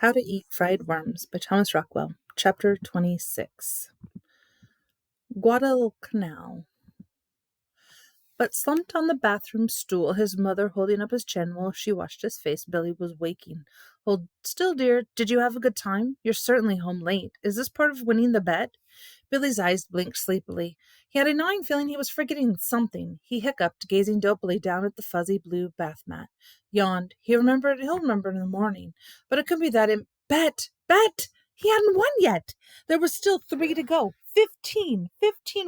How to Eat Fried Worms by Thomas Rockwell. Chapter 26. Guadalcanal. But slumped on the bathroom stool, his mother holding up his chin while she washed his face, Billy was waking. Hold still, dear. Did you have a good time? You're certainly home late. Is this part of winning the bet? Billy's eyes blinked sleepily. He had a gnawing feeling he was forgetting something. He hiccuped, gazing dopily down at the fuzzy blue bath mat. Yawned. He'll remember in the morning. But it could be that Bet! Bet! He hadn't won yet. There was still 3 to go. 15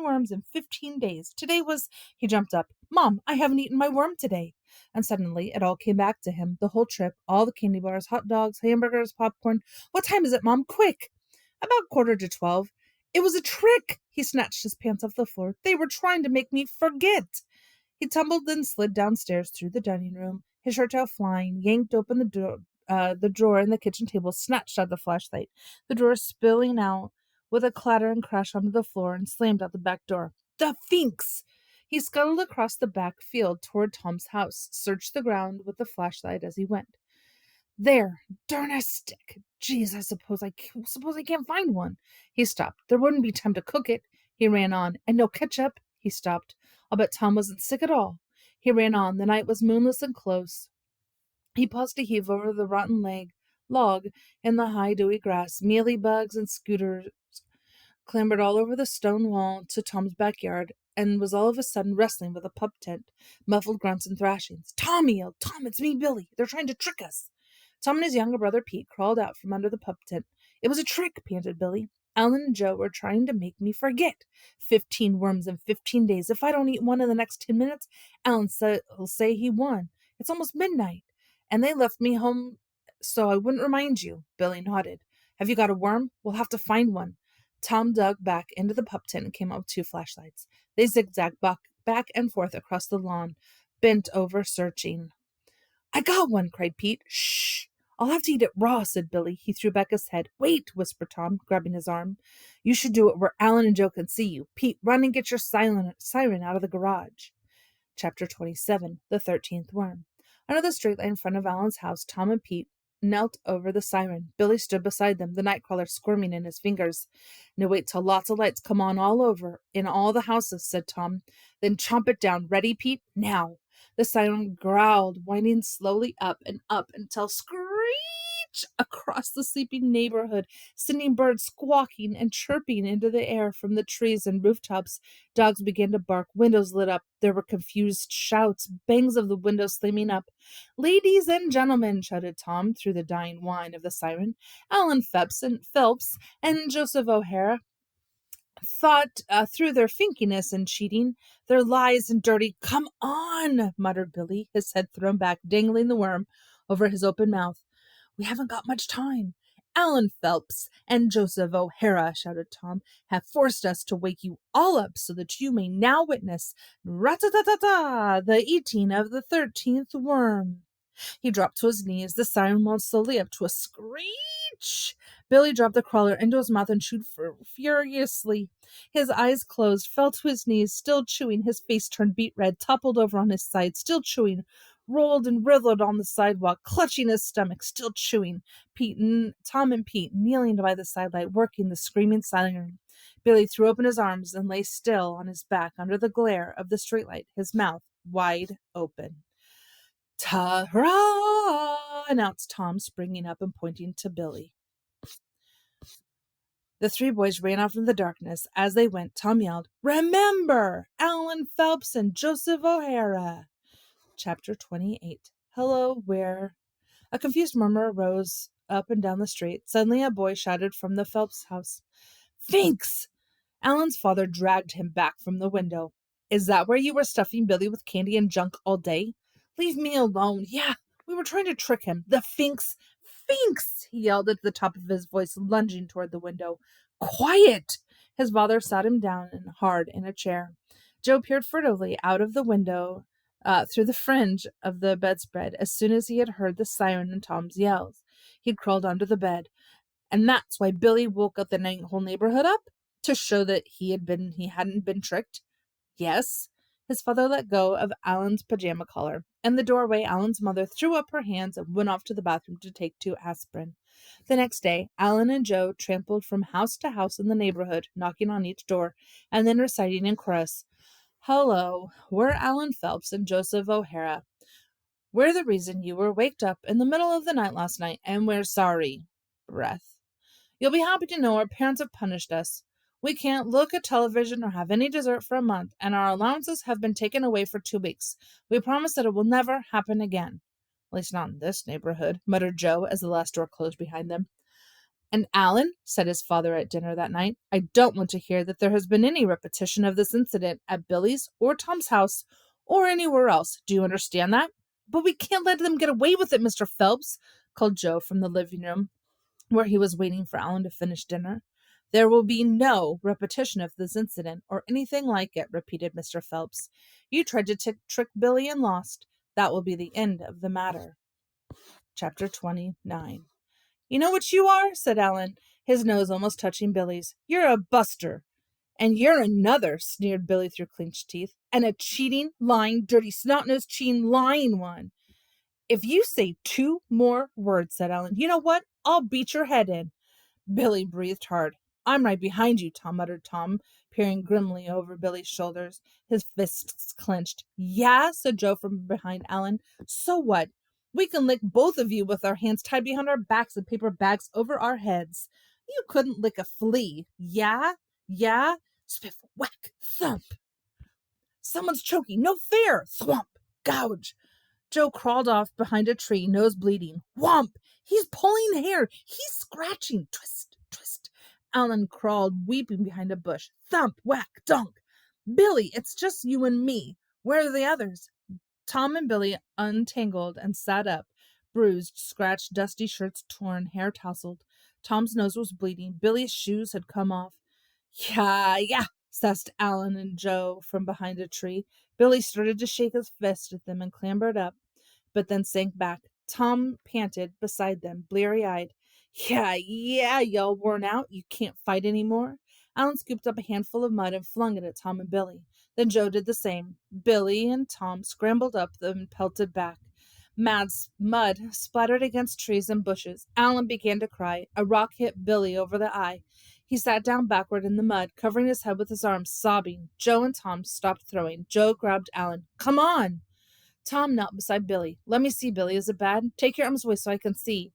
worms in 15 days. Today was... He jumped up. Mom, I haven't eaten my worm today. And suddenly it all came back to him. The whole trip, all the candy bars, hot dogs, hamburgers, popcorn. What time is it, Mom? Quick! About 11:45. It was a trick. He snatched his pants off the floor. They were trying to make me forget. He tumbled and slid downstairs through the dining room, his shirt tail flying, yanked open the drawer in the kitchen table, snatched out the flashlight, the drawer spilling out with a clatter and crash onto the floor, and slammed out the back door. The Finks! He scuttled across the back field toward Tom's house, searched the ground with the flashlight as he went. There, darn a stick. Geez, I suppose I can't find one. He stopped. There wouldn't be time to cook it. He ran on. And no ketchup. He stopped. I'll bet Tom wasn't sick at all. He ran on. The night was moonless and close. He paused to heave over the rotten log in the high dewy grass. Mealy bugs and scooters clambered all over the stone wall to Tom's backyard, and was all of a sudden wrestling with a pup tent, muffled grunts and thrashings. Tom, he yelled. Tom, it's me, Billy. They're trying to trick us. Tom and his younger brother Pete crawled out from under the pup tent. It was a trick, panted Billy. Alan and Joe were trying to make me forget. 15 worms in 15 days. If I don't eat one in the next 10 minutes, Alan will say he won. It's almost midnight. And they left me home so I wouldn't remind you. Billy nodded. Have you got a worm? We'll have to find one. Tom dug back into the pup tent and came out with 2 flashlights. They zigzagged back and forth across the lawn, bent over searching. I got one, cried Pete. Shh! I'll have to eat it raw, said Billy. He threw back his head. Wait, whispered Tom, grabbing his arm. You should do it where Alan and Joe can see you. Pete, run and get your siren out of the garage. Chapter 27. The 13th Worm. Under the street light in front of Alan's house, Tom and Pete knelt over the siren. Billy stood beside them, the nightcrawler squirming in his fingers. Now wait till lots of lights come on all over, in all the houses, said Tom. Then chomp it down. Ready, Pete? Now. The siren growled, winding slowly up until screech across the sleeping neighborhood, sending birds squawking and chirping into the air from the trees and rooftops. Dogs began to bark. Windows lit up. There were confused shouts, bangs of the windows slamming up. Ladies and gentlemen, shouted Tom through the dying whine of the siren. Alan Phelps and Joseph O'Hara thought through their finkiness and cheating, their lies and dirty. Come on, muttered Billy, his head thrown back, dangling the worm over his open mouth. We haven't got much time. Alan Phelps and Joseph O'Hara, shouted Tom, have forced us to wake you all up so that you may now witness rat-a-ta-ta-ta, the eating of the 13th worm. He dropped to his knees. The siren wound slowly up to a screech. Billy dropped the crawler into his mouth and chewed furiously. His eyes closed, fell to his knees, still chewing. His face turned beet red, toppled over on his side, still chewing. Rolled and writhed on the sidewalk, clutching his stomach, still chewing. Tom and Pete kneeling by the sidelight, working the screaming siren. Billy threw open his arms and lay still on his back under the glare of the streetlight, his mouth wide open. Ta-ra! Announced Tom, springing up and pointing to Billy. The 3 boys ran off into the darkness. As they went, Tom yelled, Remember! Alan Phelps and Joseph O'Hara! Chapter 28. Hello, where? A confused murmur rose up and down the street. Suddenly a boy shouted from the Phelps house, Finks! Alan's father dragged him back from the window. Is that where you were stuffing Billy with candy and junk all day? Leave me alone. Yeah, we were trying to trick him. The Finks! Finks! He yelled at the top of his voice, lunging toward the window. Quiet! His father sat him down hard in a chair. Joe peered furtively out of the window through the fringe of the bedspread as soon as he had heard the siren and Tom's yells. He'd crawled under the bed. And that's why Billy woke up the whole neighborhood up? To show that he hadn't been tricked? Yes. His father let go of Alan's pajama collar. In the doorway, Alan's mother threw up her hands and went off to the bathroom to take 2 aspirin. The next day, Alan and Joe trampled from house to house in the neighborhood, knocking on each door, and then reciting in chorus, "Hello, we're Alan Phelps and Joseph O'Hara. We're the reason you were waked up in the middle of the night last night, and we're sorry." Breath. "You'll be happy to know our parents have punished us. We can't look at television or have any dessert for a month, and our allowances have been taken away for 2 weeks. We promise that it will never happen again." "At least not in this neighborhood," muttered Joe as the last door closed behind them. "And Alan," said his father at dinner that night, "I don't want to hear that there has been any repetition of this incident at Billy's or Tom's house or anywhere else. Do you understand that?" "But we can't let them get away with it, Mr. Phelps," called Joe from the living room, where he was waiting for Alan to finish dinner. "There will be no repetition of this incident or anything like it," repeated Mr. Phelps. "You tried to trick Billy and lost. That will be the end of the matter." Chapter 29. "You know what you are?" said Alan, his nose almost touching Billy's. "You're a buster." "And you're another," sneered Billy through clenched teeth. "And a cheating, lying, dirty, snot-nosed, cheating, lying one." "If you say 2 more words," said Alan, "you know what? I'll beat your head in." Billy breathed hard. "I'm right behind you," muttered Tom, peering grimly over Billy's shoulders, his fists clenched. "Yeah," said Joe from behind Alan. "So what? We can lick both of you with our hands tied behind our backs and paper bags over our heads. You couldn't lick a flea. Yeah? Yeah? Spiff, whack, thump. Someone's choking. No fair. Thwomp. Gouge. Joe crawled off behind a tree, nose bleeding. Whomp! He's pulling hair. He's scratching. Twist, twist. Alan crawled, weeping behind a bush. Thump, whack, dunk. "Billy, it's just you and me. Where are the others?" Tom and Billy untangled and sat up, bruised, scratched, dusty shirts torn, hair tousled. Tom's nose was bleeding. Billy's shoes had come off. "Yeah, yeah," sussed Alan and Joe from behind a tree. Billy started to shake his fist at them and clambered up, but then sank back. Tom panted beside them, bleary-eyed. "Yeah, yeah, y'all worn out? You can't fight any more?" Alan scooped up a handful of mud and flung it at Tom and Billy. Then Joe did the same. Billy and Tom scrambled up and pelted back. Mud splattered against trees and bushes. Alan began to cry. A rock hit Billy over the eye. He sat down backward in the mud, covering his head with his arms, sobbing. Joe and Tom stopped throwing. Joe grabbed Alan. "Come on!" Tom knelt beside Billy. "Let me see, Billy. Is it bad? Take your arms away so I can see."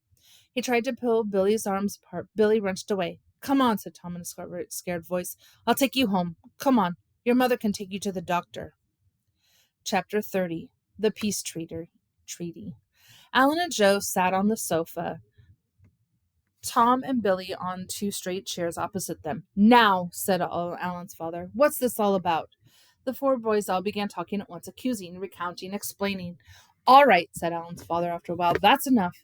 He tried to pull Billy's arms apart. Billy wrenched away. "Come on," said Tom in a scared voice. "I'll take you home. Come on. Your mother can take you to the doctor." Chapter 30. The Peace Treaty. Alan and Joe sat on the sofa, Tom and Billy on 2 straight chairs opposite them. "Now," said Alan's father, "what's this all about?" The 4 boys all began talking at once, accusing, recounting, explaining. "All right," said Alan's father after a while, "that's enough.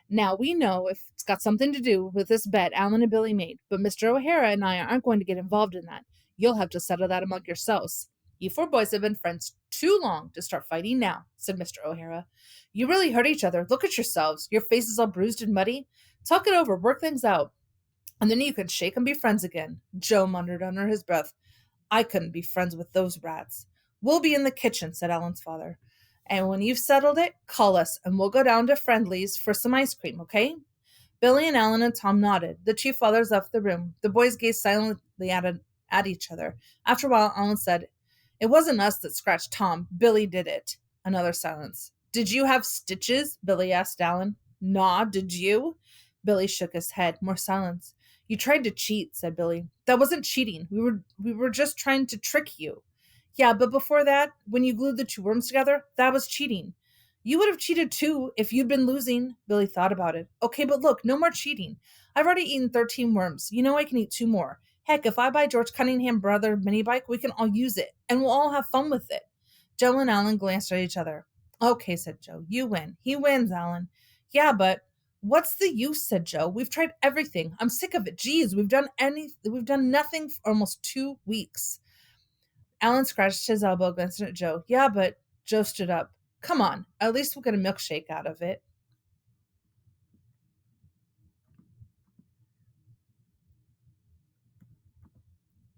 Now we know if it's got something to do with this bet Alan and Billy made, but Mr. O'Hara and I aren't going to get involved in that. You'll have to settle that among yourselves. You 4 boys have been friends too long to start fighting now," said Mr. O'Hara. "You really hurt each other. Look at yourselves. Your faces all bruised and muddy. Talk it over, work things out, and then you can shake and be friends again." Joe muttered under his breath, "I couldn't be friends with those rats." "We'll be in the kitchen," said Alan's father. "And when you've settled it, call us, and we'll go down to Friendly's for some ice cream, okay?" Billy and Alan and Tom nodded. The 2 fathers left the room. The boys gazed silently at each other. After a while, Alan said, "It wasn't us that scratched Tom. Billy did it." Another silence. "Did you have stitches?" Billy asked Alan. "Naw, did you?" Billy shook his head. More silence. "You tried to cheat," said Billy. "That wasn't cheating. We were just trying to trick you." "Yeah, but before that, when you glued the 2 worms together, that was cheating." "You would have cheated too if you'd been losing." Billy thought about it. "Okay, but look, no more cheating. I've already eaten 13 worms. You know I can eat 2 more. Heck, if I buy George Cunningham brother mini bike, we can all use it, and we'll all have fun with it." Joe and Alan glanced at each other. "Okay," said Joe. "You win." "He wins, Alan." "Yeah, but what's the use?" said Joe. "We've tried everything. I'm sick of it. Geez, we've done nothing for almost 2 weeks." Alan scratched his elbow, glancing at Joe. "Yeah, but..." Joe stood up. "Come on, at least we'll get a milkshake out of it."